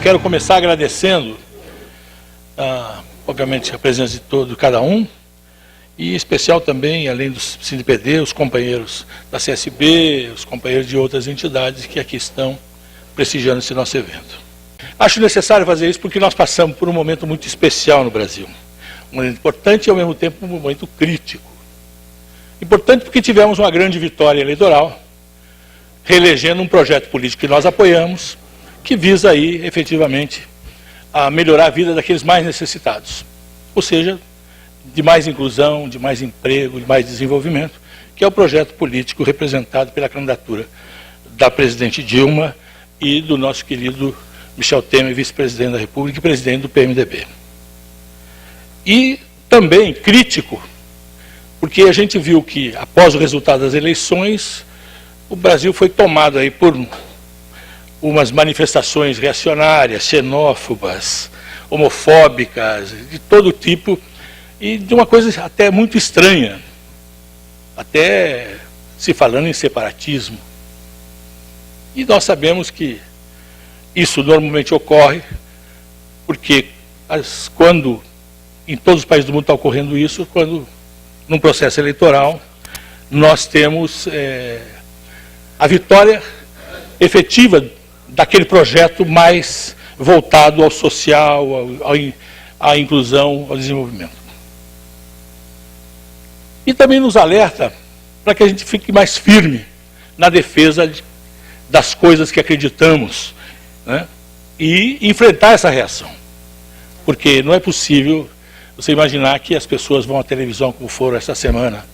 quero começar agradecendo, obviamente, a presença de cada um, e em especial também, além do CinePD, os companheiros da CSB, os companheiros de outras entidades que aqui estão prestigiando esse nosso evento. Acho necessário fazer isso porque nós passamos por um momento muito especial no Brasil. Um momento importante e, ao mesmo tempo, um momento crítico. Importante porque tivemos uma grande vitória eleitoral, reelegendo um projeto político que nós apoiamos, que visa aí, efetivamente, a melhorar a vida daqueles mais necessitados. Ou seja, de mais inclusão, de mais emprego, de mais desenvolvimento, que é o projeto político representado pela candidatura da presidente Dilma e do nosso querido Michel Temer, vice-presidente da República e presidente do PMDB. E também crítico, porque a gente viu que, após o resultado das eleições, o Brasil foi tomado aí por umas manifestações reacionárias, xenófobas, homofóbicas, de todo tipo, e de uma coisa até muito estranha, até se falando em separatismo. E nós sabemos que isso normalmente ocorre, porque quando, em todos os países do mundo está ocorrendo isso, quando, num processo eleitoral, nós temos a vitória efetiva daquele projeto mais voltado ao social, à inclusão, ao desenvolvimento. E também nos alerta para que a gente fique mais firme na defesa das coisas que acreditamos, né? E enfrentar essa reação. Porque não é possível você imaginar que as pessoas vão à televisão, como foram essa semana,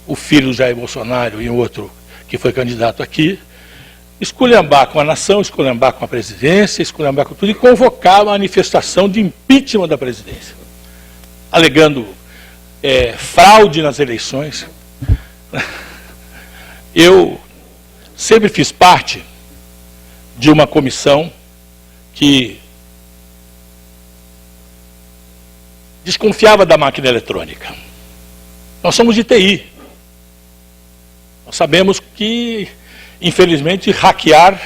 o filho do Jair Bolsonaro e o outro que foi candidato aqui, esculhambar com a nação, esculhambar com a presidência, esculhambar com tudo e convocar a manifestação de impeachment da presidência, alegando fraude nas eleições. Eu sempre fiz parte de uma comissão que desconfiava da máquina eletrônica. Nós somos de TI. Nós sabemos que, infelizmente, hackear,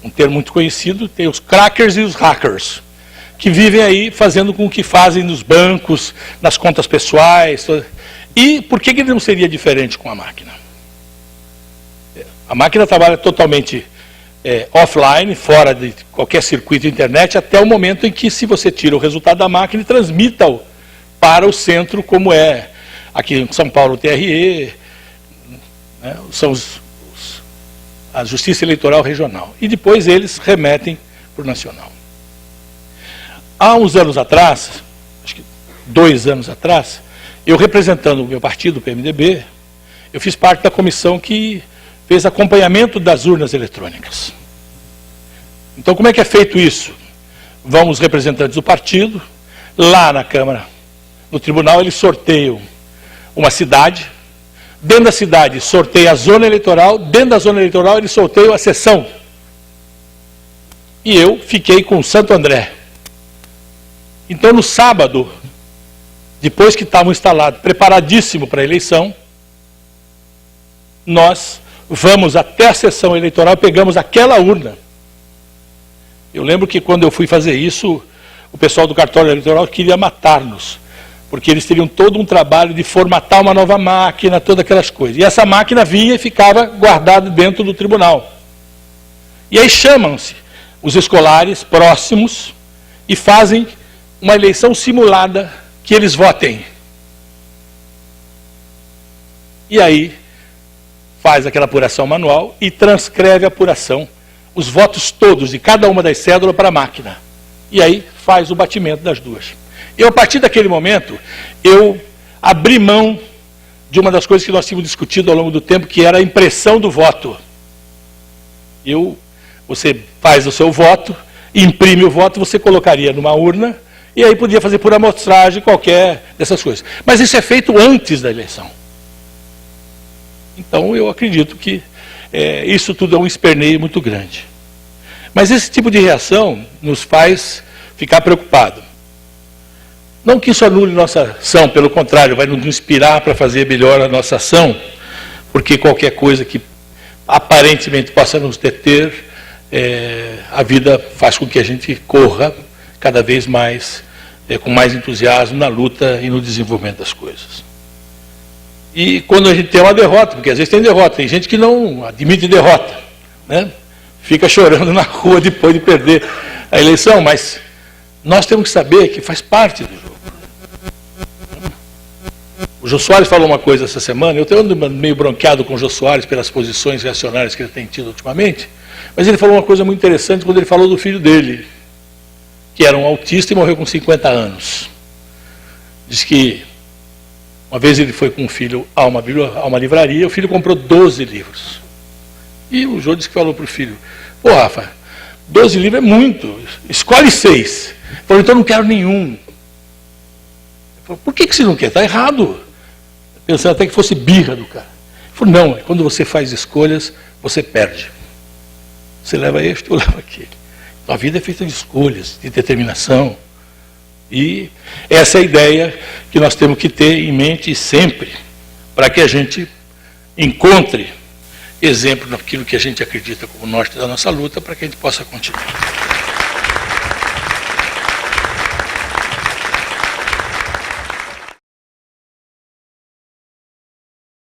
um termo muito conhecido, tem os crackers e os hackers, que vivem aí fazendo com o que fazem nos bancos, nas contas pessoais. E por que ele não seria diferente com a máquina? A máquina trabalha totalmente offline, fora de qualquer circuito de internet, até o momento em que, se você tira o resultado da máquina e transmita-o para o centro, como é aqui em São Paulo, o TRE, né, são a Justiça Eleitoral Regional. E depois eles remetem para o Nacional. Há uns anos atrás, acho que 2 anos atrás, eu representando o meu partido, o PMDB, eu fiz parte da comissão que fez acompanhamento das urnas eletrônicas. Então, como é que é feito isso? Vão os representantes do partido, lá na Câmara, no tribunal, eles sorteiam uma cidade, dentro da cidade sorteia a zona eleitoral, dentro da zona eleitoral eles sorteiam a seção. E eu fiquei com Santo André. Então, no sábado, depois que estavam instalados, preparadíssimo para a eleição, nós vamos até a sessão eleitoral, pegamos aquela urna. Eu lembro que quando eu fui fazer isso, o pessoal do cartório eleitoral queria matar-nos, porque eles teriam todo um trabalho de formatar uma nova máquina, todas aquelas coisas. E essa máquina vinha e ficava guardada dentro do tribunal. E aí chamam-se os escolares próximos e fazem uma eleição simulada que eles votem. E aí faz aquela apuração manual e transcreve a apuração, os votos todos de cada uma das cédulas para a máquina. E aí faz o batimento das duas. Eu, a partir daquele momento, eu abri mão de uma das coisas que nós tínhamos discutido ao longo do tempo, que era a impressão do voto. Você faz o seu voto, imprime o voto, você colocaria numa urna, e aí podia fazer por amostragem qualquer dessas coisas. Mas isso é feito antes da eleição. Então, eu acredito que isso tudo é um esperneio muito grande. Mas esse tipo de reação nos faz ficar preocupado. Não que isso anule nossa ação, pelo contrário, vai nos inspirar para fazer melhor a nossa ação, porque qualquer coisa que aparentemente possa nos deter, a vida faz com que a gente corra cada vez mais, com mais entusiasmo na luta e no desenvolvimento das coisas. E quando a gente tem uma derrota, porque às vezes tem derrota, tem gente que não admite derrota, né? Fica chorando na rua depois de perder a eleição, mas nós temos que saber que faz parte do jogo. O Jô Soares falou uma coisa essa semana, eu estou meio bronqueado com o Jô Soares pelas posições reacionárias que ele tem tido ultimamente, mas ele falou uma coisa muito interessante quando ele falou do filho dele, que era um autista e morreu com 50 anos. Diz que uma vez ele foi com o filho a uma livraria, o filho comprou 12 livros. E o Jô disse que falou para o filho, pô, Rafa, 12 livros é muito, escolhe 6. Ele falou, então eu não quero nenhum. Ele falou, por que você não quer? Está errado. Pensando até que fosse birra do cara. Ele falou, não, quando você faz escolhas, você perde. Você leva este ou leva aquele. Então, a vida é feita de escolhas, de determinação. E essa é a ideia que nós temos que ter em mente sempre, para que a gente encontre exemplo naquilo que a gente acredita como norte da nossa luta, para que a gente possa continuar.